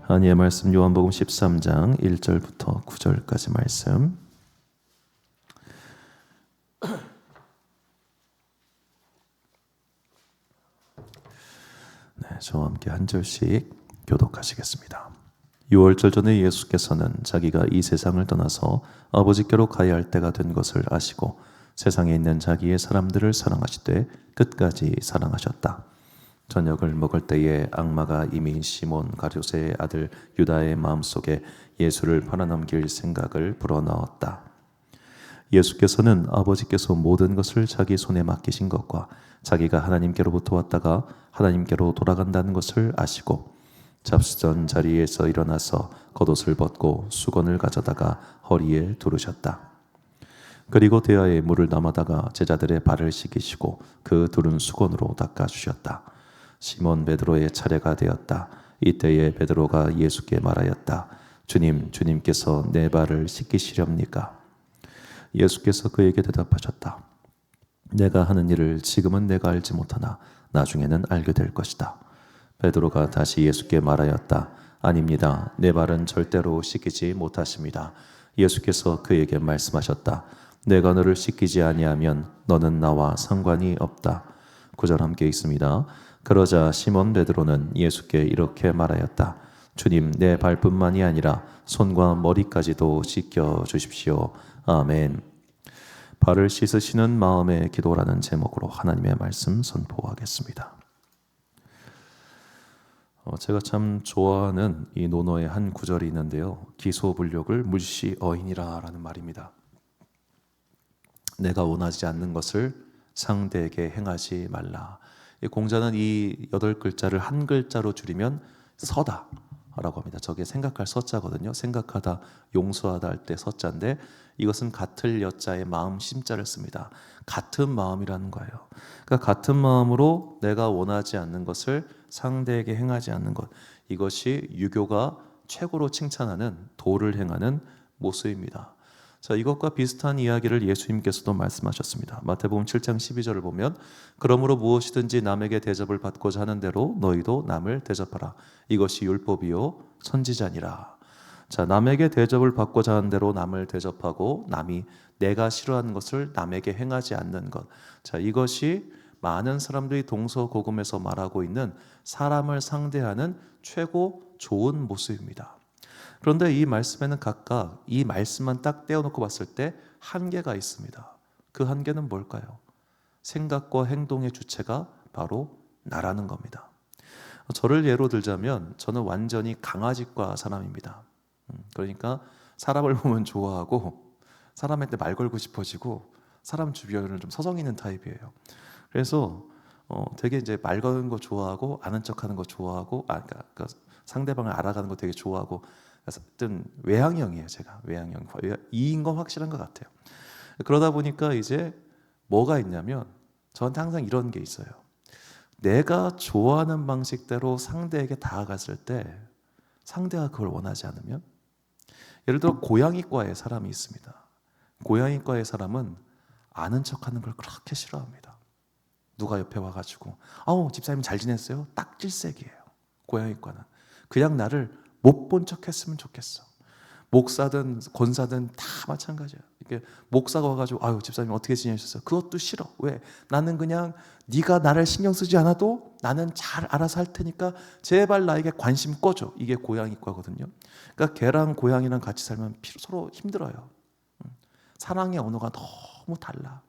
하나님의 말씀 요한복음 13장 1절부터 9절까지 말씀. 네, 저와 함께 한 절씩 교독하시겠습니다. 6월절 전에 예수께서는 자기가 이 세상을 떠나서 아버지께로 가야 할 때가 된 것을 아시고 세상에 있는 자기의 사람들을 사랑하시되 끝까지 사랑하셨다. 저녁을 먹을 때에 악마가 이미 시몬 가룟의 아들 유다의 마음속에 예수를 팔아넘길 생각을 불어넣었다. 예수께서는 아버지께서 모든 것을 자기 손에 맡기신 것과 자기가 하나님께로부터 왔다가 하나님께로 돌아간다는 것을 아시고 잡수던 자리에서 일어나서 겉옷을 벗고 수건을 가져다가 허리에 두르셨다. 그리고 대야에 물을 담아다가 제자들의 발을 씻기시고 그 두른 수건으로 닦아주셨다. 시몬 베드로의 차례가 되었다. 이때에 베드로가 예수께 말하였다. 주님, 주님께서 내 발을 씻기시렵니까? 예수께서 그에게 대답하셨다. 내가 하는 일을 지금은 내가 알지 못하나 나중에는 알게 될 것이다. 베드로가 다시 예수께 말하였다. 아닙니다. 내 발은 절대로 씻기지 못하십니다. 예수께서 그에게 말씀하셨다. 내가 너를 씻기지 아니하면 너는 나와 상관이 없다. 9절 함께 읽습니다. 그러자 시몬 베드로는 예수께 이렇게 말하였다. 주님, 내 발뿐만이 아니라 손과 머리까지도 씻겨 주십시오. 아멘. 발을 씻으시는 마음의 기도라는 제목으로 하나님의 말씀 선포하겠습니다. 제가 참 좋아하는 이 논어의 한 구절이 있는데요. 기소불욕을 물시어인이라 라는 말입니다. 내가 원하지 않는 것을 상대에게 행하지 말라. 이 공자는 이 8글자를 한 글자로 줄이면 서다 라고 합니다. 저게 생각할 서자거든요. 생각하다, 용서하다 할 때 서자인데 이것은 같을 여자의 마음 심자를 씁니다. 같은 마음이라는 거예요. 그러니까 같은 마음으로 내가 원하지 않는 것을 상대에게 행하지 않는 것, 이것이 유교가 최고로 칭찬하는 도를 행하는 모습입니다. 자, 이것과 비슷한 이야기를 예수님께서도 말씀하셨습니다. 마태복음 7장 12절을 보면 그러므로 무엇이든지 남에게 대접을 받고자 하는 대로 너희도 남을 대접하라. 이것이 율법이요 선지자니라. 자, 남에게 대접을 받고자 하는 대로 남을 대접하고 남이 내가 싫어하는 것을 남에게 행하지 않는 것. 자, 이것이 많은 사람들이 동서고금에서 말하고 있는 사람을 상대하는 최고 좋은 모습입니다. 그런데 이 말씀에는 각각 이 말씀만 딱 떼어놓고 봤을 때 한계가 있습니다. 그 한계는 뭘까요? 생각과 행동의 주체가 바로 나라는 겁니다. 저를 예로 들자면 저는 완전히 강아지과 사람입니다. 그러니까 사람을 보면 좋아하고 사람한테 말 걸고 싶어지고 사람 주변을 좀 서성이는 타입이에요. 그래서 되게 이제 말 거는 거 좋아하고 아는 척하는 거 좋아하고 그러니까 상대방을 알아가는 거 되게 좋아하고 어떤 외향형이에요. 제가 외향형. 이인 건 확실한 것 같아요. 그러다 보니까 이제 뭐가 있냐면 저한테 항상 이런 게 있어요. 내가 좋아하는 방식대로 상대에게 다가갔을 때 상대가 그걸 원하지 않으면, 예를 들어 고양이과의 사람이 있습니다. 고양이과의 사람은 아는 척하는 걸 그렇게 싫어합니다. 누가 옆에 와가지고 아우 집사님 잘 지냈어요? 딱 질색이에요. 고양이과는 그냥 나를 못 본 척 했으면 좋겠어. 목사든 권사든 다 마찬가지야. 이게 목사가 와가지고 아유 집사님 어떻게 지내셨어요? 그것도 싫어. 왜? 나는 그냥 네가 나를 신경 쓰지 않아도 나는 잘 알아서 할 테니까 제발 나에게 관심 꺼줘. 이게 고양이과거든요. 그러니까 개랑 고양이랑 같이 살면 서로 힘들어요. 사랑의 언어가 너무 달라.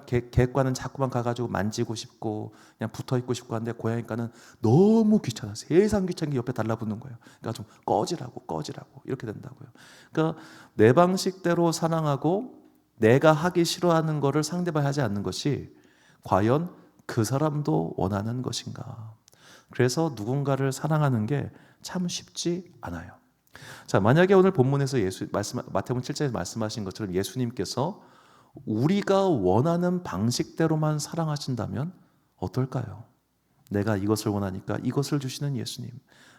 개과는 자꾸만 가가지고 만지고 싶고 그냥 붙어있고 싶고 하는데 고양이과는 너무 귀찮아. 세상 귀찮은 게 옆에 달라붙는 거예요. 그러니까 좀 꺼지라고 이렇게 된다고요. 그러니까 내 방식대로 사랑하고 내가 하기 싫어하는 거를 상대방이 하지 않는 것이 과연 그 사람도 원하는 것인가. 그래서 누군가를 사랑하는 게 참 쉽지 않아요. 자, 만약에 오늘 본문에서 마태복음 7장에서 말씀하신 것처럼 예수님께서 우리가 원하는 방식대로만 사랑하신다면 어떨까요? 내가 이것을 원하니까 이것을 주시는 예수님,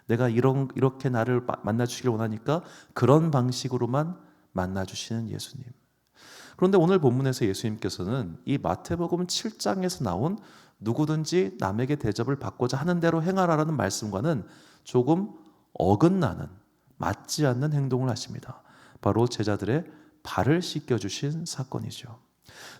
내가 이렇게 나를 만나주시길 원하니까 그런 방식으로만 만나주시는 예수님. 그런데 오늘 본문에서 예수님께서는 이 마태복음 7장에서 나온 누구든지 남에게 대접을 받고자 하는 대로 행하라라는 말씀과는 조금 어긋나는, 맞지 않는 행동을 하십니다. 바로 제자들의 발을 씻겨주신 사건이죠.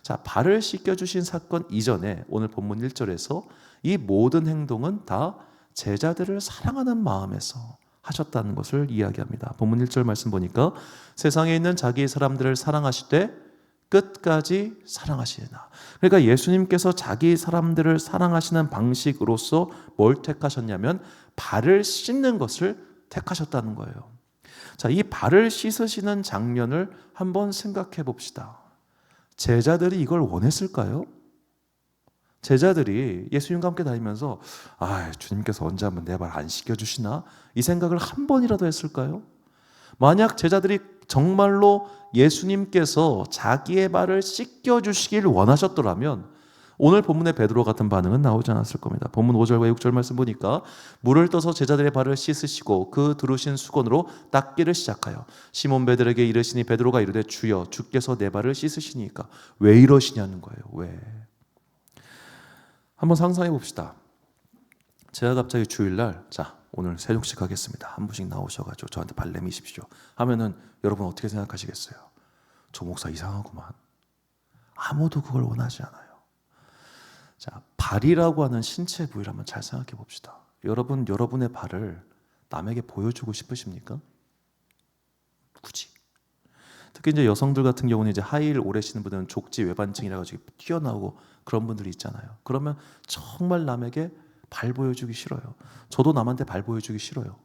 자, 발을 씻겨주신 사건 이전에 오늘 본문 1절에서 이 모든 행동은 다 제자들을 사랑하는 마음에서 하셨다는 것을 이야기합니다. 본문 1절 말씀 보니까 세상에 있는 자기 사람들을 사랑하시되 끝까지 사랑하시나. 그러니까 예수님께서 자기 사람들을 사랑하시는 방식으로서 뭘 택하셨냐면 발을 씻는 것을 택하셨다는 거예요. 자, 이 발을 씻으시는 장면을 한번 생각해 봅시다. 제자들이 이걸 원했을까요? 제자들이 예수님과 함께 다니면서 주님께서 언제 한번 내 발 안 씻겨주시나? 이 생각을 한 번이라도 했을까요? 만약 제자들이 정말로 예수님께서 자기의 발을 씻겨주시길 원하셨더라면 오늘 본문의 베드로 같은 반응은 나오지 않았을 겁니다. 본문 5절과 6절 말씀 보니까 물을 떠서 제자들의 발을 씻으시고 그 두르신 수건으로 닦기를 시작하여 시몬 베드로에게 이르시니 베드로가 이르되 주여 주께서 내 발을 씻으시니까 왜 이러시냐는 거예요. 왜? 한번 상상해 봅시다. 제가 갑자기 주일날 오늘 세종식 하겠습니다. 한 분씩 나오셔가지고 저한테 발 내미십시오 하면은 여러분 어떻게 생각하시겠어요? 저 목사 이상하구만. 아무도 그걸 원하지 않아요. 자, 발이라고 하는 신체 부위를 한번 잘 생각해 봅시다. 여러분의 발을 남에게 보여주고 싶으십니까? 굳이. 특히 이제 여성들 같은 경우는 이제 하이힐 오래 신는 분들은 족지 외반증이라 가지고 튀어나오고 그런 분들이 있잖아요. 그러면 정말 남에게 발 보여주기 싫어요. 저도 남한테 발 보여주기 싫어요.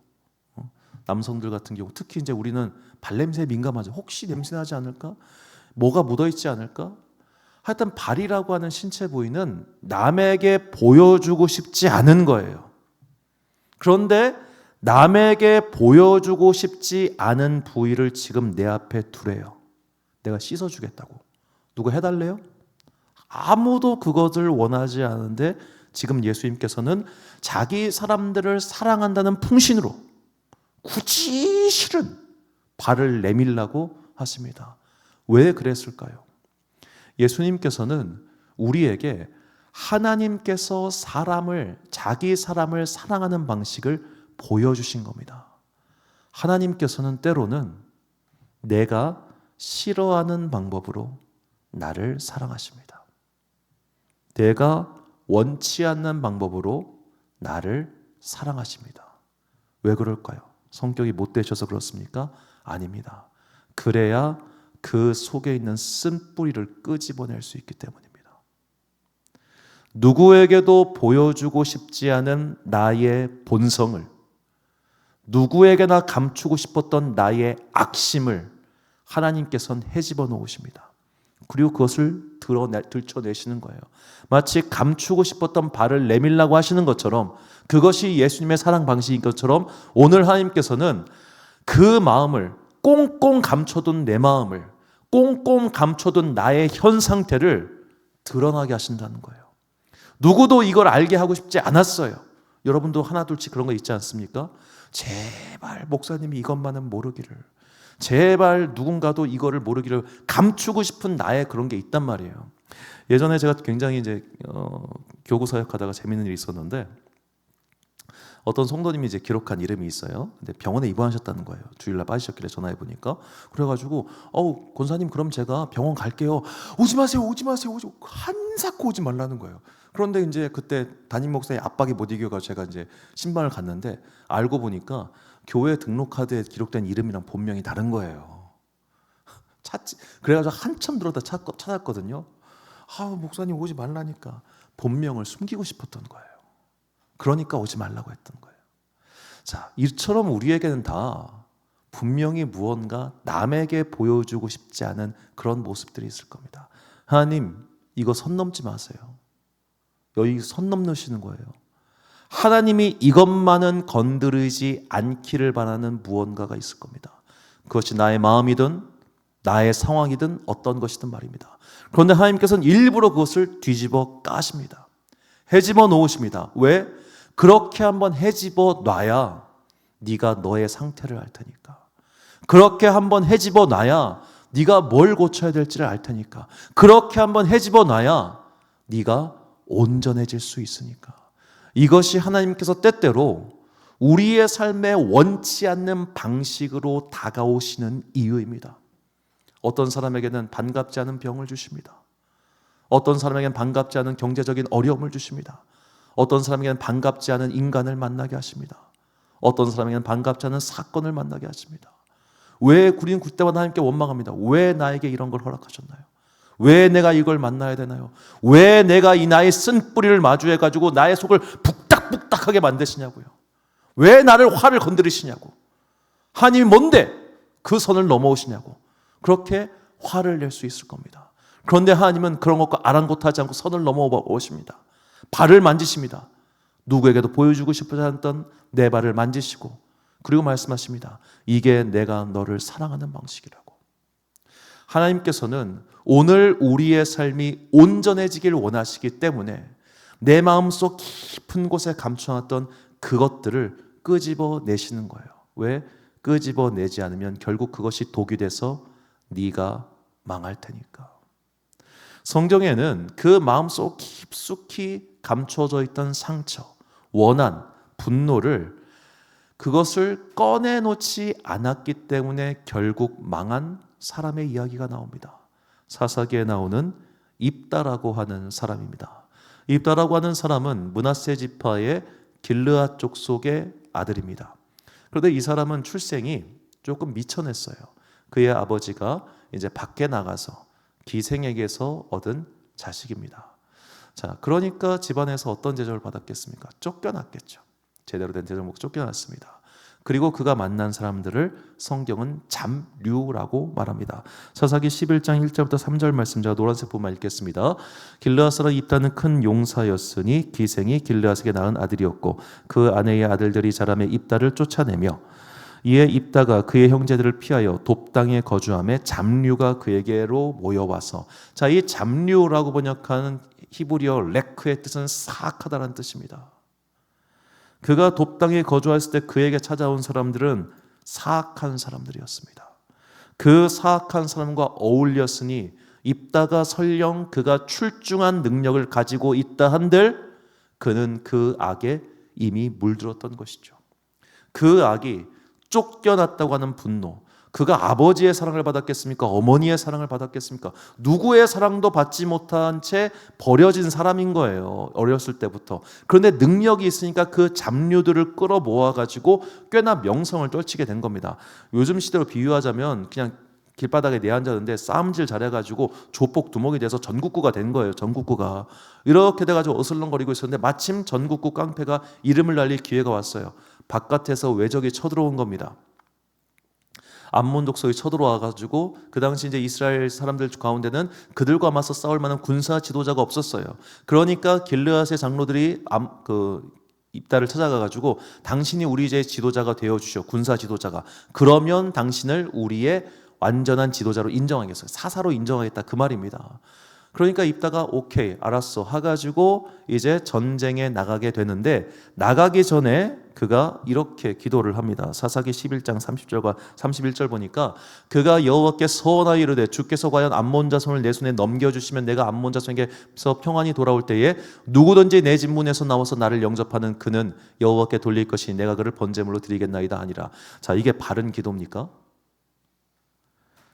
남성들 같은 경우 특히 이제 우리는 발냄새에 민감하죠. 혹시 냄새 나지 않을까? 뭐가 묻어 있지 않을까? 하여튼 발이라고 하는 신체 부위는 남에게 보여주고 싶지 않은 거예요. 그런데 남에게 보여주고 싶지 않은 부위를 지금 내 앞에 두래요. 내가 씻어주겠다고. 누가 해달래요? 아무도 그것을 원하지 않은데 지금 예수님께서는 자기 사람들을 사랑한다는 풍신으로 굳이 실은 발을 내밀라고 하십니다. 왜 그랬을까요? 예수님께서는 우리에게 하나님께서 자기 사람을 사랑하는 방식을 보여주신 겁니다. 하나님께서는 때로는 내가 싫어하는 방법으로 나를 사랑하십니다. 내가 원치 않는 방법으로 나를 사랑하십니다. 왜 그럴까요? 성격이 못되셔서 그렇습니까? 아닙니다. 그래야 그 속에 있는 쓴뿌리를 끄집어낼 수 있기 때문입니다. 누구에게도 보여주고 싶지 않은 나의 본성을, 누구에게나 감추고 싶었던 나의 악심을 하나님께서는 헤집어 놓으십니다. 그리고 그것을 들춰내시는 거예요. 마치 감추고 싶었던 발을 내밀라고 하시는 것처럼, 그것이 예수님의 사랑 방식인 것처럼 오늘 하나님께서는 그 마음을, 꽁꽁 감춰둔 내 마음을, 꽁꽁 감춰둔 나의 현 상태를 드러나게 하신다는 거예요. 누구도 이걸 알게 하고 싶지 않았어요. 여러분도 하나둘씩 그런 거 있지 않습니까? 제발 목사님이 이것만은 모르기를, 제발 누군가도 이거를 모르기를 감추고 싶은 나의 그런 게 있단 말이에요. 예전에 제가 굉장히 이제 교구 사역하다가 재밌는 일이 있었는데, 어떤 성도님이 이제 기록한 이름이 있어요. 근데 병원에 입원하셨다는 거예요. 주일날 빠지셨길래 전화해 보니까. 그래가지고 권사님 그럼 제가 병원 갈게요. 오지 마세요. 한사코 오지 말라는 거예요. 그런데 이제 그때 담임 목사의 압박이 못 이겨가지고 제가 이제 신방을 갔는데 알고 보니까 교회 등록 카드에 기록된 이름이랑 본명이 다른 거예요. 그래가지고 한참 들어다 찾았거든요. 목사님 오지 말라니까. 본명을 숨기고 싶었던 거예요. 그러니까 오지 말라고 했던 거예요. 자, 이처럼 우리에게는 다 분명히 무언가 남에게 보여주고 싶지 않은 그런 모습들이 있을 겁니다. 하나님, 이거 선 넘지 마세요. 여기 선 넘으시는 거예요. 하나님이 이것만은 건드리지 않기를 바라는 무언가가 있을 겁니다. 그것이 나의 마음이든 나의 상황이든 어떤 것이든 말입니다. 그런데 하나님께서는 일부러 그것을 뒤집어 까십니다. 헤집어 놓으십니다. 왜? 그렇게 한번 헤집어 놔야 네가 너의 상태를 알 테니까. 그렇게 한번 헤집어 놔야 네가 뭘 고쳐야 될지를 알 테니까. 그렇게 한번 헤집어 놔야 네가 온전해질 수 있으니까. 이것이 하나님께서 때때로 우리의 삶에 원치 않는 방식으로 다가오시는 이유입니다. 어떤 사람에게는 반갑지 않은 병을 주십니다. 어떤 사람에게는 반갑지 않은 경제적인 어려움을 주십니다. 어떤 사람에게는 반갑지 않은 인간을 만나게 하십니다. 어떤 사람에게는 반갑지 않은 사건을 만나게 하십니다. 왜 우리는 그때마다 하나님께 원망합니다. 왜 나에게 이런 걸 허락하셨나요? 왜 내가 이걸 만나야 되나요? 왜 내가 이 나의 쓴 뿌리를 마주해가지고 나의 속을 북닥북닥하게 만드시냐고요. 왜 나를 화를 건드리시냐고. 하나님이 뭔데 그 선을 넘어오시냐고. 그렇게 화를 낼 수 있을 겁니다. 그런데 하나님은 그런 것과 아랑곳하지 않고 선을 넘어오십니다. 발을 만지십니다. 누구에게도 보여주고 싶지 않았던 내 발을 만지시고, 그리고 말씀하십니다. 이게 내가 너를 사랑하는 방식이라고. 하나님께서는 오늘 우리의 삶이 온전해지길 원하시기 때문에 내 마음속 깊은 곳에 감춰놨던 그것들을 끄집어내시는 거예요. 왜? 끄집어내지 않으면 결국 그것이 독이 돼서 네가 망할 테니까. 성경에는 그 마음속 깊숙이 감춰져 있던 상처, 원한, 분노를 그것을 꺼내놓지 않았기 때문에 결국 망한 사람의 이야기가 나옵니다. 사사기에 나오는 입다라고 하는 사람입니다. 입다라고 하는 사람은 므낫세 지파의 길르앗 족속의 아들입니다. 그런데 이 사람은 출생이 조금 미천했어요. 그의 아버지가 이제 밖에 나가서 기생에게서 얻은 자식입니다. 자, 그러니까 집안에서 어떤 대접을 받았겠습니까? 쫓겨났겠죠. 제대로 된 대접을 먹고 쫓겨났습니다. 그리고 그가 만난 사람들을 성경은 잠류라고 말합니다. 사사기 11장 1절부터 3절 말씀 제가 노란색 부분만 읽겠습니다. 길르앗 사람 입다는 큰 용사였으니 기생이 길르앗에게 낳은 아들이었고 그 아내의 아들들이 자라매 입다를 쫓아내며 이에 입다가 그의 형제들을 피하여 돕당에 거주하며 잠류가 그에게로 모여와서, 자, 이 잠류라고 번역하는 히브리어 레크의 뜻은 사악하다라는 뜻입니다. 그가 돕당에 거주했을 때 그에게 찾아온 사람들은 사악한 사람들이었습니다. 그 사악한 사람과 어울렸으니 입다가 설령 그가 출중한 능력을 가지고 있다 한들 그는 그 악에 이미 물들었던 것이죠. 그 악이 쫓겨났다고 하는 분노, 그가 아버지의 사랑을 받았겠습니까? 어머니의 사랑을 받았겠습니까? 누구의 사랑도 받지 못한 채 버려진 사람인 거예요. 어렸을 때부터. 그런데 능력이 있으니까 그 잡류들을 끌어모아가지고 꽤나 명성을 떨치게 된 겁니다. 요즘 시대로 비유하자면 그냥 길바닥에 내앉았는데 싸움질 잘해가지고 조폭 두목이 돼서 전국구가 된 거예요. 전국구가. 이렇게 돼가지고 어슬렁거리고 있었는데 마침 전국구 깡패가 이름을 날릴 기회가 왔어요. 바깥에서 외적이 쳐들어온 겁니다. 암몬 족속이 쳐들어와가지고 그 당시 이제 이스라엘 사람들 가운데는 그들과 맞서 싸울 만한 군사 지도자가 없었어요. 그러니까 길르앗의 장로들이 입다를 찾아가가지고 당신이 우리 이제 지도자가 되어 주시오. 군사 지도자가. 그러면 당신을 우리의 완전한 지도자로 인정하겠어요. 사사로 인정하겠다 그 말입니다. 그러니까 입다가 오케이 알았어 해가지고 이제 전쟁에 나가게 되는데, 나가기 전에 그가 이렇게 기도를 합니다. 사사기 11장 30절과 31절 보니까 그가 여호와께 서원하여 이르되 주께서 과연 암몬 자손을 내 손에 넘겨주시면 내가 암몬 자손에게서 평안히 돌아올 때에 누구든지 내 집문에서 나와서 나를 영접하는 그는 여호와께 돌릴 것이니 내가 그를 번제물로 드리겠나이다 아니라. 자, 이게 바른 기도입니까?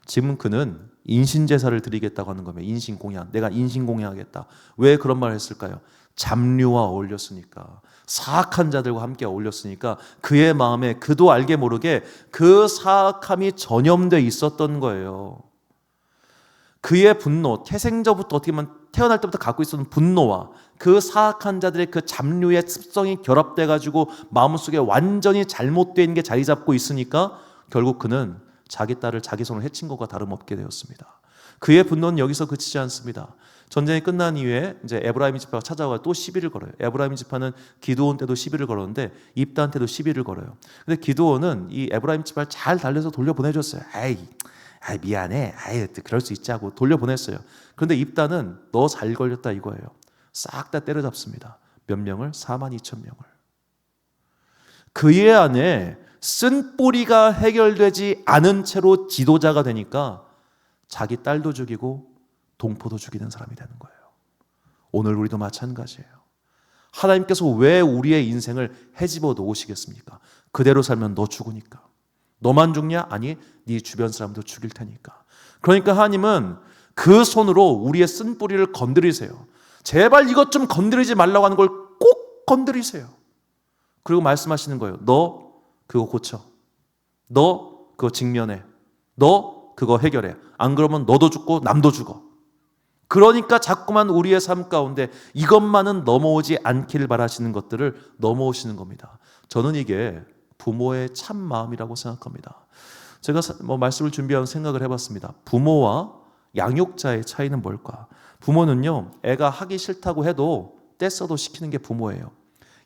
지금 그는 인신제사를 드리겠다고 하는 겁니다. 인신공양. 내가 인신공양하겠다. 왜 그런 말을 했을까요? 잡류와 어울렸으니까. 사악한 자들과 함께 어울렸으니까 그의 마음에 그도 알게 모르게 그 사악함이 전염되어 있었던 거예요. 그의 분노, 태생자부터 어떻게 보면 태어날 때부터 갖고 있었던 분노와 그 사악한 자들의 그 잡류의 습성이 결합돼 가지고 마음속에 완전히 잘못된 게 자리 잡고 있으니까 결국 그는 자기 딸을 자기 손으로 해친 것과 다름없게 되었습니다. 그의 분노는 여기서 그치지 않습니다. 전쟁이 끝난 이후에 이제 에브라임 지파가 찾아와 또 시비를 걸어요. 에브라임 지파는 기드온 때도 시비를 걸었는데 입다한테도 시비를 걸어요. 근데 기드온은 이 에브라임 지파를 잘 달래서 돌려보내줬어요. 아이 미안해. 그럴 수 있지 하고 돌려보냈어요. 그런데 입다는 너 잘 걸렸다 이거예요. 싹 다 때려잡습니다. 몇 명을? 42,000명을. 그의 안에 쓴 뿌리가 해결되지 않은 채로 지도자가 되니까 자기 딸도 죽이고 동포도 죽이는 사람이 되는 거예요. 오늘 우리도 마찬가지예요. 하나님께서 왜 우리의 인생을 헤집어 놓으시겠습니까? 그대로 살면 너 죽으니까. 너만 죽냐? 아니, 네 주변 사람도 죽일 테니까. 그러니까 하나님은 그 손으로 우리의 쓴뿌리를 건드리세요. 제발 이것 좀 건드리지 말라고 하는 걸 꼭 건드리세요. 그리고 말씀하시는 거예요. 너 그거 고쳐. 너 그거 직면해. 너 그거 해결해. 안 그러면 너도 죽고 남도 죽어. 그러니까 자꾸만 우리의 삶 가운데 이것만은 넘어오지 않기를 바라시는 것들을 넘어오시는 겁니다. 저는 이게 부모의 참 마음이라고 생각합니다. 제가 말씀을 준비하면서 생각을 해봤습니다. 부모와 양육자의 차이는 뭘까? 부모는요, 애가 하기 싫다고 해도 떼써도 시키는 게 부모예요.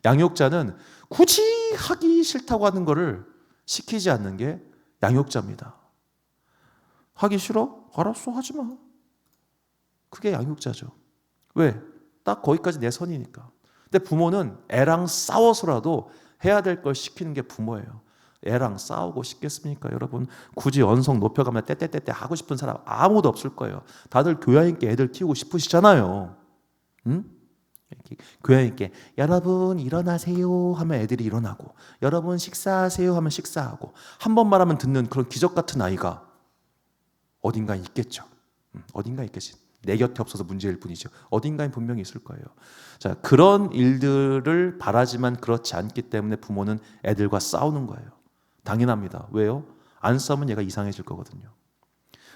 양육자는 굳이 하기 싫다고 하는 거를 시키지 않는 게 양육자입니다. 하기 싫어? 알았어, 하지 마. 그게 양육자죠. 왜? 딱 거기까지 내 선이니까. 근데 부모는 애랑 싸워서라도 해야 될 걸 시키는 게 부모예요. 애랑 싸우고 싶겠습니까? 여러분, 굳이 언성 높여가면 떼떼떼떼 하고 싶은 사람 아무도 없을 거예요. 다들 교양 있게 애들 키우고 싶으시잖아요. 응? 교양 있게 여러분 일어나세요 하면 애들이 일어나고, 여러분 식사하세요 하면 식사하고, 한 번 말하면 듣는 그런 기적 같은 아이가 어딘가에 있겠죠. 어딘가에 있겠지. 내 곁에 없어서 문제일 뿐이죠. 어딘가에 분명히 있을 거예요. 자, 그런 일들을 바라지만 그렇지 않기 때문에 부모는 애들과 싸우는 거예요. 당연합니다. 왜요? 안 싸우면 얘가 이상해질 거거든요.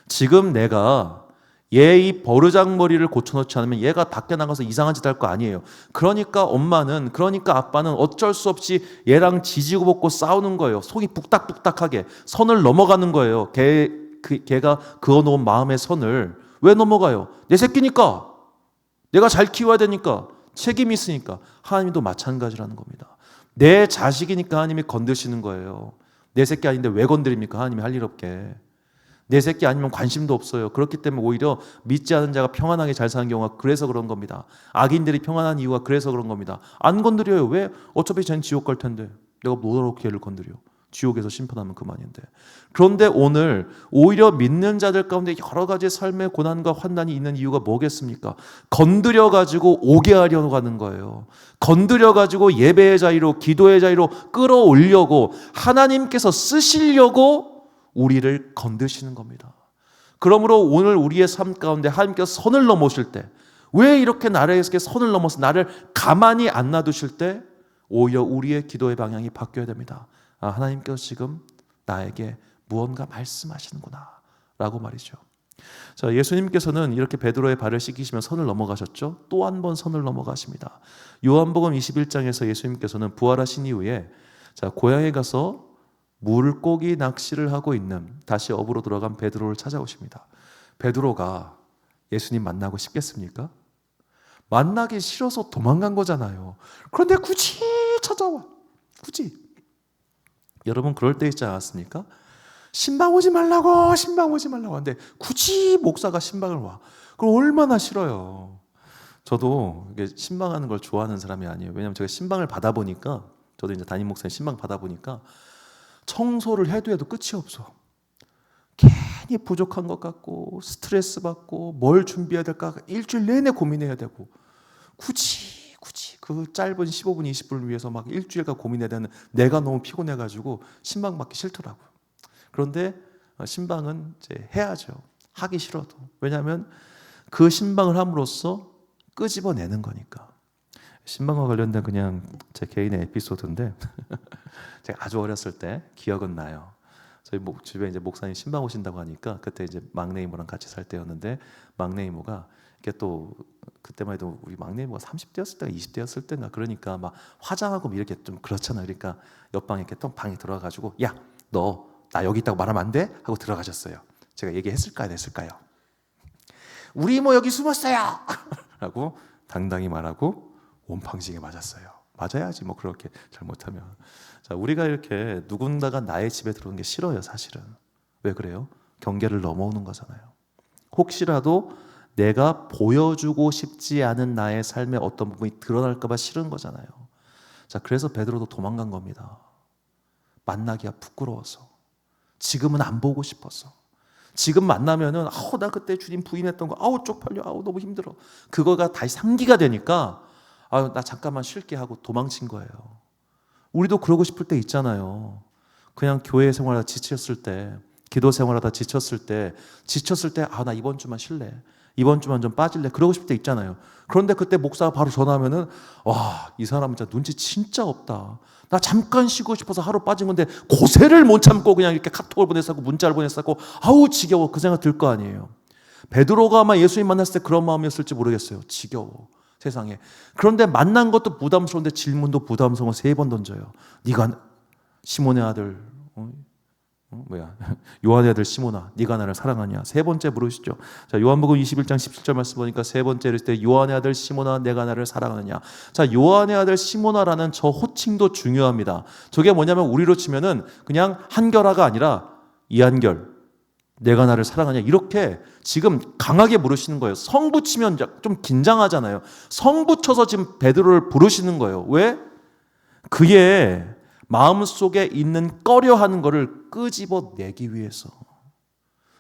지금 내가 얘 이 버르장머리를 고쳐놓지 않으면 얘가 밖에 나가서 이상한 짓 할 거 아니에요. 그러니까 엄마는, 그러니까 아빠는 어쩔 수 없이 얘랑 지지고 볶고 싸우는 거예요. 속이 북닥북닥하게 선을 넘어가는 거예요. 걔가 그어놓은 마음의 선을. 왜 넘어가요? 내 새끼니까. 내가 잘 키워야 되니까. 책임이 있으니까. 하나님도 마찬가지라는 겁니다. 내 자식이니까 하나님이 건드시는 거예요. 내 새끼 아닌데 왜 건드립니까? 하나님이 할 일 없게. 내 새끼 아니면 관심도 없어요. 그렇기 때문에 오히려 믿지 않은 자가 평안하게 잘 사는 경우가 그래서 그런 겁니다. 악인들이 평안한 이유가 그래서 그런 겁니다. 안 건드려요. 왜? 어차피 쟤는 지옥 갈 텐데 내가 뭐하러 걔를 건드려. 지옥에서 심판하면 그만인데. 그런데 오늘 오히려 믿는 자들 가운데 여러 가지 삶의 고난과 환난이 있는 이유가 뭐겠습니까? 건드려가지고 오게 하려고 하는 거예요. 건드려가지고 예배의 자리로, 기도의 자리로 끌어올려고, 하나님께서 쓰시려고 우리를 건드시는 겁니다. 그러므로 오늘 우리의 삶 가운데 하나님께서 선을 넘으실 때, 왜 이렇게 나에게 선을 넘어서 나를 가만히 안 놔두실 때 오히려 우리의 기도의 방향이 바뀌어야 됩니다. 아, 하나님께서 지금 나에게 무언가 말씀하시는구나 라고 말이죠. 자, 예수님께서는 이렇게 베드로의 발을 씻기시며 선을 넘어가셨죠. 또 한 번 선을 넘어가십니다. 요한복음 21장에서 예수님께서는 부활하신 이후에 고향에 가서 물고기 낚시를 하고 있는, 다시 업으로 들어간 베드로를 찾아오십니다. 베드로가 예수님 만나고 싶겠습니까? 만나기 싫어서 도망간 거잖아요. 그런데 굳이 찾아와. 굳이. 여러분 그럴 때 있지 않았습니까? 신방 오지 말라고 하는데 굳이 목사가 신방을 와. 그럼 얼마나 싫어요. 저도 이게 신방하는 걸 좋아하는 사람이 아니에요. 왜냐하면 제가 신방을 받아보니까, 저도 이제 담임 목사님 신방 받아보니까 청소를 해도 끝이 없어. 괜히 부족한 것 같고 스트레스 받고 뭘 준비해야 될까 일주일 내내 고민해야 되고, 굳이 그 짧은 15분 20분을 위해서 막 일주일간 고민해야 되는 내가 너무 피곤해가지고 신방 받기 싫더라고요. 그런데 신방은 이제 해야죠. 하기 싫어도. 왜냐하면 그 신방을 함으로써 끄집어내는 거니까. 신방과 관련된 그냥 제 개인의 에피소드인데 제가 아주 어렸을 때 기억은 나요. 저희 집에 이제 목사님 신방 오신다고 하니까 그때 이제 막내 이모랑 같이 살 때였는데, 막내 이모가 이렇게 또 그때만 해도 우리 막내 이모가 30대였을 때가 20대였을 때인가, 그러니까 막 화장하고 이렇게 좀 그렇잖아요. 그러니까 옆방에 이렇게 또 방에 들어가가지고 야, 너 나 여기 있다고 말하면 안 돼? 하고 들어가셨어요. 제가 얘기했을까요? 안 했을까요? 우리 이모 여기 숨었어요! 라고 당당히 말하고 온팡지게 맞았어요. 맞아야지 뭐 그렇게 잘못하면. 자, 우리가 이렇게 누군가가 나의 집에 들어오는 게 싫어요. 사실은. 왜 그래요? 경계를 넘어오는 거잖아요. 혹시라도 내가 보여주고 싶지 않은 나의 삶의 어떤 부분이 드러날까 봐 싫은 거잖아요. 자, 그래서 베드로도 도망간 겁니다. 만나기가 부끄러워서. 지금은 안 보고 싶어서. 지금 만나면은 나 그때 주님 부인했던 거 쪽팔려. 너무 힘들어. 그거가 다시 상기가 되니까 나 잠깐만 쉴게 하고 도망친 거예요. 우리도 그러고 싶을 때 있잖아요. 그냥 교회 생활하다 지쳤을 때, 기도 생활하다 지쳤을 때, 나 이번 주만 쉴래. 이번 주만 좀 빠질래. 그러고 싶을 때 있잖아요. 그런데 그때 목사가 바로 전화하면은, 와, 이 사람 진짜 눈치 진짜 없다. 나 잠깐 쉬고 싶어서 하루 빠진 건데 고세를 못 참고 그냥 이렇게 카톡을 보냈었고 문자를 보냈었고, 아우 지겨워. 그 생각 들 거 아니에요. 베드로가 아마 예수님 만났을 때 그런 마음이었을지 모르겠어요. 지겨워. 세상에. 그런데 만난 것도 부담스러운데 질문도 부담스러워 3번 던져요. 네가 시몬의 아들 요한의 아들 시몬아, 네가 나를 사랑하냐? 3번째 물으시죠. 자, 요한복음 21장 17절 말씀 보니까 3번째 이럴 때 요한의 아들 시몬아, 내가 나를 사랑하느냐? 자, 요한의 아들 시몬아라는 저 호칭도 중요합니다. 저게 뭐냐면 우리로 치면은 그냥 한결아가 아니라 이한결, 내가 나를 사랑하냐? 이렇게 지금 강하게 부르시는 거예요. 성 붙이면 좀 긴장하잖아요. 성 붙여서 지금 베드로를 부르시는 거예요. 왜? 그의 마음속에 있는 꺼려하는 것을 끄집어내기 위해서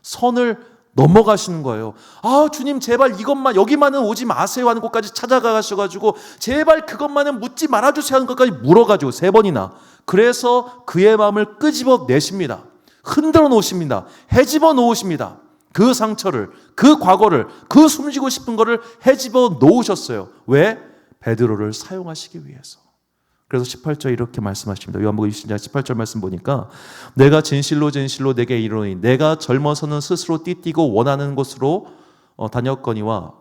선을 넘어가시는 거예요. 주님 제발 이것만, 여기만은 오지 마세요 하는 곳까지 찾아가셔가지고 제발 그것만은 묻지 말아주세요 하는 것까지 물어가지고 3번이나. 그래서 그의 마음을 끄집어내십니다. 흔들어 놓으십니다. 헤집어 놓으십니다. 그 상처를, 그 과거를, 그 숨지고 싶은 거를 헤집어 놓으셨어요. 왜? 베드로를 사용하시기 위해서. 그래서 18절 이렇게 말씀하십니다. 요한복음 20장 18절 말씀 보니까 내가 진실로 내게 이르노니 내가 젊어서는 스스로 띠띠고 원하는 곳으로 다녔거니와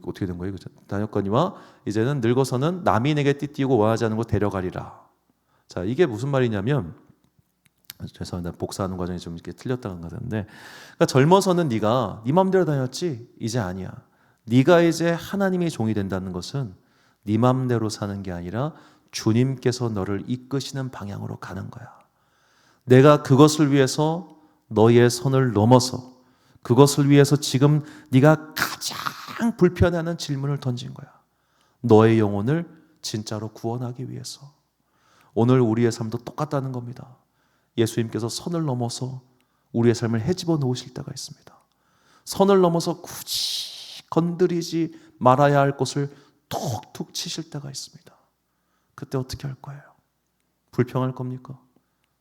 어떻게 된 거예요? 다녔거니와 이제는 늙어서는 남이 내게 띠띠고 원하지 않는 곳 데려가리라. 자, 이게 무슨 말이냐면, 죄송합니다. 복사하는 과정이 좀 이렇게 틀렸다는 것 같은데, 그러니까 젊어서는 네가 네 맘대로 다녔지, 이제 아니야. 네가 이제 하나님의 종이 된다는 것은 네 맘대로 사는 게 아니라 주님께서 너를 이끄시는 방향으로 가는 거야. 내가 그것을 위해서 너의 선을 넘어서, 그것을 위해서 지금 네가 가장 불편해하는 질문을 던진 거야. 너의 영혼을 진짜로 구원하기 위해서. 오늘 우리의 삶도 똑같다는 겁니다. 예수님께서 선을 넘어서 우리의 삶을 헤집어 놓으실 때가 있습니다. 선을 넘어서 굳이 건드리지 말아야 할 곳을 툭툭 치실 때가 있습니다. 그때 어떻게 할 거예요? 불평할 겁니까?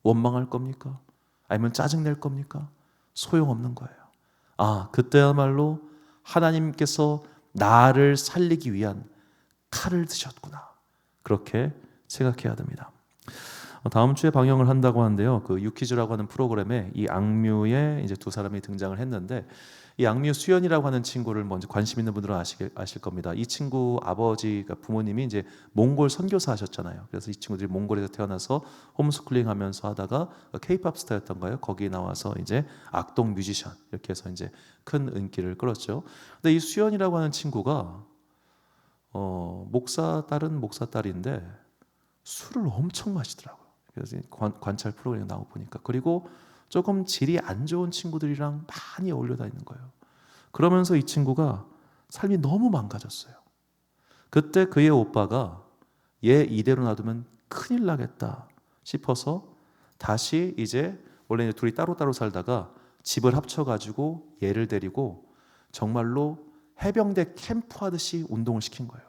원망할 겁니까? 아니면 짜증낼 겁니까? 소용없는 거예요. 그때야말로 하나님께서 나를 살리기 위한 칼을 드셨구나. 그렇게 생각해야 됩니다. 다음 주에 방영을 한다고 하는데요. 그 유퀴즈라고 하는 프로그램에 이 악뮤의 이제 2사람이 등장을 했는데, 이 악뮤 수연이라고 하는 친구를 먼저 관심 있는 분들은 아실 겁니다. 이 친구 아버지, 그러니까 부모님이 이제 몽골 선교사 하셨잖아요. 그래서 이 친구들이 몽골에서 태어나서 홈스쿨링 하면서 하다가 K-팝 스타였던 거예요. 거기 나와서 이제 악동 뮤지션 이렇게 해서 이제 큰 인기를 끌었죠. 근데 이 수연이라고 하는 친구가 딸은 목사 딸인데 술을 엄청 마시더라고요. 그래서 관찰 프로그램에 나오고 보니까. 그리고 조금 질이 안 좋은 친구들이랑 많이 어울려 다니는 거예요. 그러면서 이 친구가 삶이 너무 망가졌어요. 그때 그의 오빠가 얘 이대로 놔두면 큰일 나겠다 싶어서 다시 이제 원래 둘이 따로따로 살다가 집을 합쳐가지고 얘를 데리고 정말로 해병대 캠프 하듯이 운동을 시킨 거예요.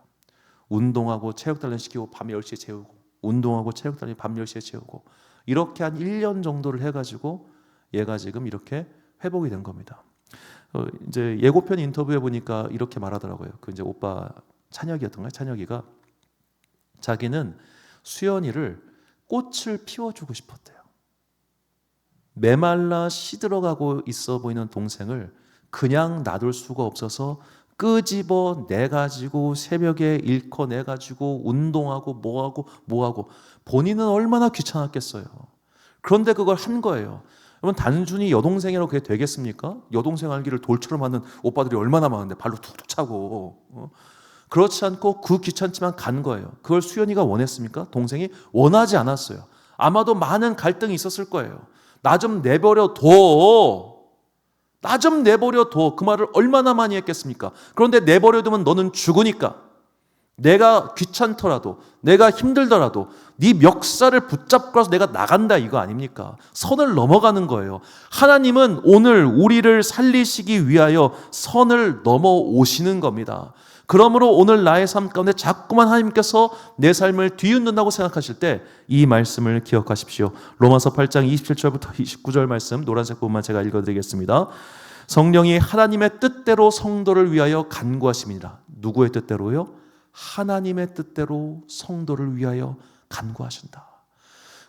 운동하고 체력 단련 시키고 밤 10시에 재우고, 운동하고 체력 단련 밤 10시에 재우고, 이렇게 한 1년 정도를 해가지고 얘가 지금 이렇게 회복이 된 겁니다. 이제 예고편 인터뷰에 보니까 이렇게 말하더라고요. 그 이제 오빠 찬혁이었던가요? 찬혁이가 자기는 수연이를 꽃을 피워주고 싶었대요. 메말라 시들어가고 있어 보이는 동생을 그냥 놔둘 수가 없어서 끄집어 내가지고 새벽에 일커 내가지고 운동하고 뭐하고 본인은 얼마나 귀찮았겠어요. 그런데 그걸 한 거예요. 여러분, 단순히 여동생이라고 그게 되겠습니까? 여동생 알기를 돌처럼 하는 오빠들이 얼마나 많은데 발로 툭툭 차고. 그렇지 않고 그 귀찮지만 간 거예요. 그걸 수연이가 원했습니까? 동생이 원하지 않았어요. 아마도 많은 갈등이 있었을 거예요. 나 좀 내버려 둬. 나 좀 내버려 둬. 그 말을 얼마나 많이 했겠습니까? 그런데 내버려 두면 너는 죽으니까, 내가 귀찮더라도, 내가 힘들더라도 네 멱살을 붙잡고 내가 나간다 이거 아닙니까? 선을 넘어가는 거예요. 하나님은 오늘 우리를 살리시기 위하여 선을 넘어오시는 겁니다. 그러므로 오늘 나의 삶 가운데 자꾸만 하나님께서 내 삶을 뒤흔든다고 생각하실 때 이 말씀을 기억하십시오. 로마서 8장 27절부터 29절 말씀 노란색 부분만 제가 읽어드리겠습니다. 성령이 하나님의 뜻대로 성도를 위하여 간구하십니다. 누구의 뜻대로요? 하나님의 뜻대로 성도를 위하여 간구하신다.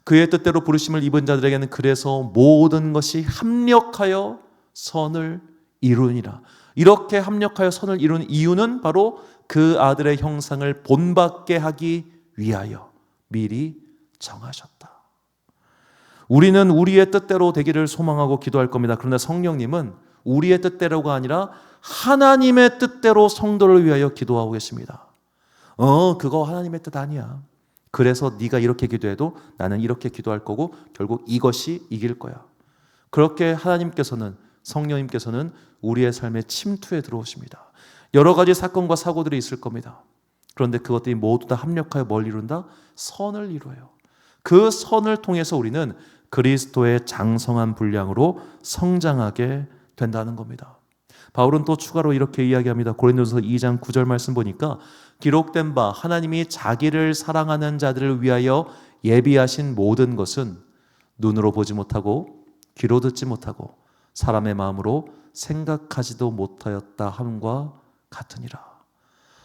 그의 뜻대로 부르심을 입은 자들에게는 그래서 모든 것이 합력하여 선을 이루니라. 이렇게 합력하여 선을 이룬 이유는 바로 그 아들의 형상을 본받게 하기 위하여 미리 정하셨다. 우리는 우리의 뜻대로 되기를 소망하고 기도할 겁니다. 그러나 성령님은 우리의 뜻대로가 아니라 하나님의 뜻대로 성도를 위하여 기도하고 계십니다. 그거 하나님의 뜻 아니야. 그래서 네가 이렇게 기도해도 나는 이렇게 기도할 거고 결국 이것이 이길 거야. 그렇게 하나님께서는, 성령님께서는 우리의 삶에 침투해 들어오십니다. 여러 가지 사건과 사고들이 있을 겁니다. 그런데 그것들이 모두 다 합력하여 뭘 이룬다? 선을 이루어요. 그 선을 통해서 우리는 그리스도의 장성한 분량으로 성장하게 된다는 겁니다. 바울은 또 추가로 이렇게 이야기합니다. 고린도전서 2장 9절 말씀 보니까 기록된 바 하나님이 자기를 사랑하는 자들을 위하여 예비하신 모든 것은 눈으로 보지 못하고 귀로 듣지 못하고 사람의 마음으로 생각하지도 못하였다 함과 같으니라.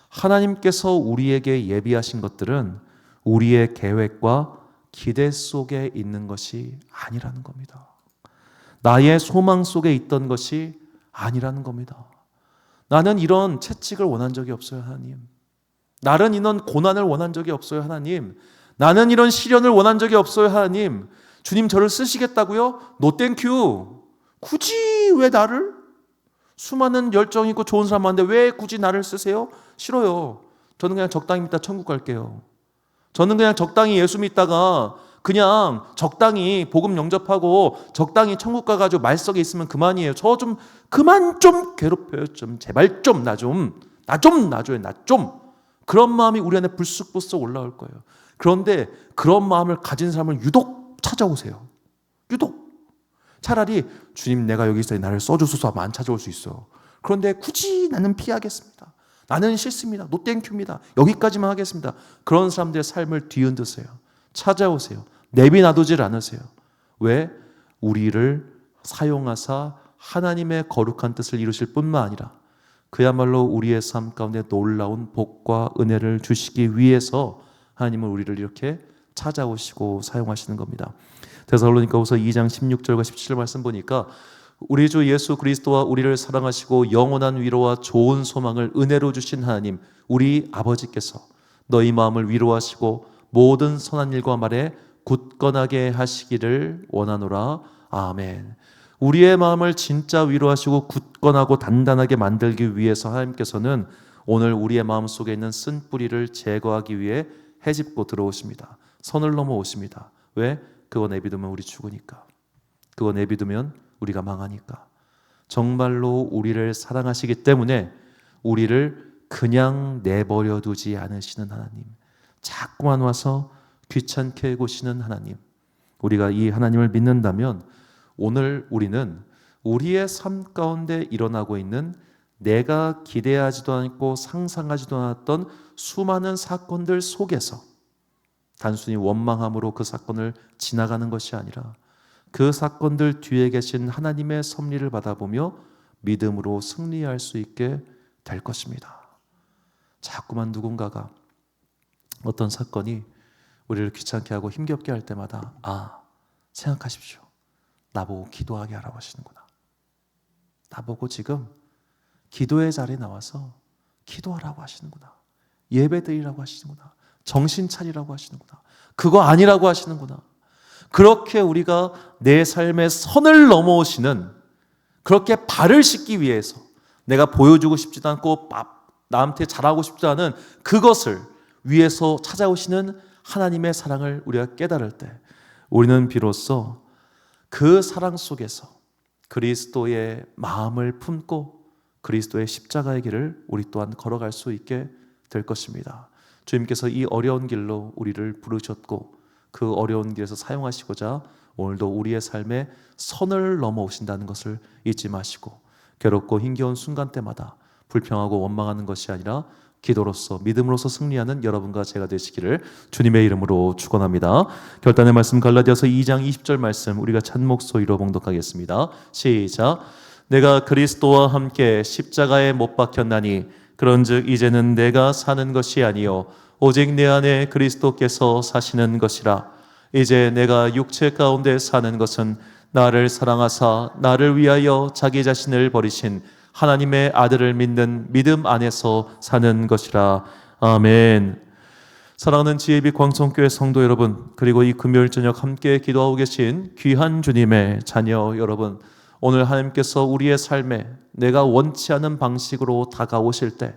하나님께서 우리에게 예비하신 것들은 우리의 계획과 기대 속에 있는 것이 아니라는 겁니다. 나의 소망 속에 있던 것이 아니라는 겁니다. 나는 이런 채찍을 원한 적이 없어요, 하나님. 나는 이런 고난을 원한 적이 없어요, 하나님. 나는 이런 시련을 원한 적이 없어요, 하나님. 주님 저를 쓰시겠다고요? 노 땡큐. 굳이 왜 나를? 수많은 열정 있고 좋은 사람 많은데 왜 굳이 나를 쓰세요? 싫어요. 저는 그냥 적당히 믿다 천국 갈게요. 저는 그냥 적당히 예수 믿다가 그냥 적당히 복음 영접하고 적당히 천국 가가지고 말석에 있으면 그만이에요. 저 좀 그만 좀 괴롭혀요. 좀 제발 좀 나 좀 놔줘요. 나 좀. 그런 마음이 우리 안에 불쑥불쑥 올라올 거예요. 그런데 그런 마음을 가진 사람을 유독 찾아오세요. 유독. 차라리 주님 내가 여기 있어요. 나를 써주소서 하면 안 찾아올 수 있어. 그런데 굳이 나는 피하겠습니다. 나는 싫습니다. 노 땡큐입니다. 여기까지만 하겠습니다. 그런 사람들의 삶을 뒤흔드세요. 찾아오세요. 내비 놔두질 않으세요. 왜? 우리를 사용하사 하나님의 거룩한 뜻을 이루실 뿐만 아니라 그야말로 우리의 삶 가운데 놀라운 복과 은혜를 주시기 위해서 하나님은 우리를 이렇게 찾아오시고 사용하시는 겁니다. 데살로니가후서 2장 16절과 17절 말씀 보니까 우리 주 예수 그리스도와 우리를 사랑하시고 영원한 위로와 좋은 소망을 은혜로 주신 하나님, 우리 아버지께서 너희 마음을 위로하시고 모든 선한 일과 말에 굳건하게 하시기를 원하노라. 아멘. 우리의 마음을 진짜 위로하시고 굳건하고 단단하게 만들기 위해서 하나님께서는 오늘 우리의 마음 속에 있는 쓴뿌리를 제거하기 위해 헤집고 들어오십니다. 선을 넘어오십니다. 왜? 그거 내비두면 우리 죽으니까. 그거 내비두면 우리가 망하니까. 정말로 우리를 사랑하시기 때문에 우리를 그냥 내버려 두지 않으시는 하나님, 자꾸만 와서 귀찮게 해고시는 하나님, 우리가 이 하나님을 믿는다면 오늘 우리는 우리의 삶 가운데 일어나고 있는 내가 기대하지도 않고 상상하지도 않았던 수많은 사건들 속에서 단순히 원망함으로 그 사건을 지나가는 것이 아니라 그 사건들 뒤에 계신 하나님의 섭리를 받아보며 믿음으로 승리할 수 있게 될 것입니다. 자꾸만 누군가가 어떤 사건이 우리를 귀찮게 하고 힘겹게 할 때마다 생각하십시오. 나보고 기도하게 하라고 하시는구나. 나보고 지금 기도의 자리에 나와서 기도하라고 하시는구나. 예배 드리라고 하시는구나. 정신 차리라고 하시는구나. 그거 아니라고 하시는구나. 그렇게 우리가 내 삶의 선을 넘어오시는, 그렇게 발을 씻기 위해서 내가 보여주고 싶지도 않고 나한테 잘하고 싶지 않은 그것을 위해서 찾아오시는 하나님의 사랑을 우리가 깨달을 때 우리는 비로소 그 사랑 속에서 그리스도의 마음을 품고 그리스도의 십자가의 길을 우리 또한 걸어갈 수 있게 될 것입니다. 주님께서 이 어려운 길로 우리를 부르셨고 그 어려운 길에서 사용하시고자 오늘도 우리의 삶에 선을 넘어오신다는 것을 잊지 마시고 괴롭고 힘겨운 순간 때마다 불평하고 원망하는 것이 아니라 기도로서 믿음으로서 승리하는 여러분과 제가 되시기를 주님의 이름으로 축원합니다. 결단의 말씀 갈라디아서 2장 20절 말씀 우리가 찬목소리로 봉독하겠습니다. 시작. 내가 그리스도와 함께 십자가에 못 박혔나니 그런즉 이제는 내가 사는 것이 아니요 오직 내 안에 그리스도께서 사시는 것이라. 이제 내가 육체 가운데 사는 것은 나를 사랑하사 나를 위하여 자기 자신을 버리신 하나님의 아들을 믿는 믿음 안에서 사는 것이라. 아멘. 사랑하는 지혜빛 광성교회 성도 여러분, 그리고 이 금요일 저녁 함께 기도하고 계신 귀한 주님의 자녀 여러분, 오늘 하나님께서 우리의 삶에 내가 원치 않은 방식으로 다가오실 때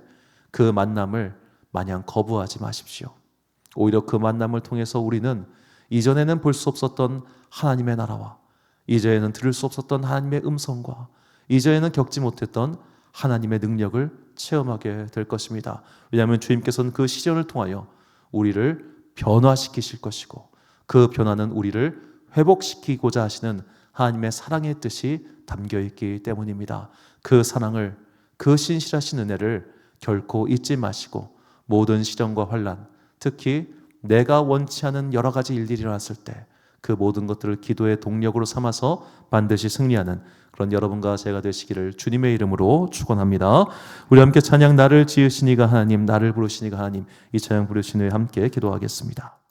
그 만남을 마냥 거부하지 마십시오. 오히려 그 만남을 통해서 우리는 이전에는 볼 수 없었던 하나님의 나라와 이전에는 들을 수 없었던 하나님의 음성과 이전에는 겪지 못했던 하나님의 능력을 체험하게 될 것입니다. 왜냐하면 주님께서는 그 시련을 통하여 우리를 변화시키실 것이고 그 변화는 우리를 회복시키고자 하시는 하나님의 사랑의 뜻이 담겨있기 때문입니다. 그 사랑을, 그 신실하신 은혜를 결코 잊지 마시고 모든 시련과 환난, 특히 내가 원치 않은 여러 가지 일들이 일어났을 때 그 모든 것들을 기도의 동력으로 삼아서 반드시 승리하는 그런 여러분과 제가 되시기를 주님의 이름으로 축원합니다. 우리 함께 찬양 나를 지으시니가 하나님, 나를 부르시니가 하나님, 이 찬양 부르신 후에 함께 기도하겠습니다.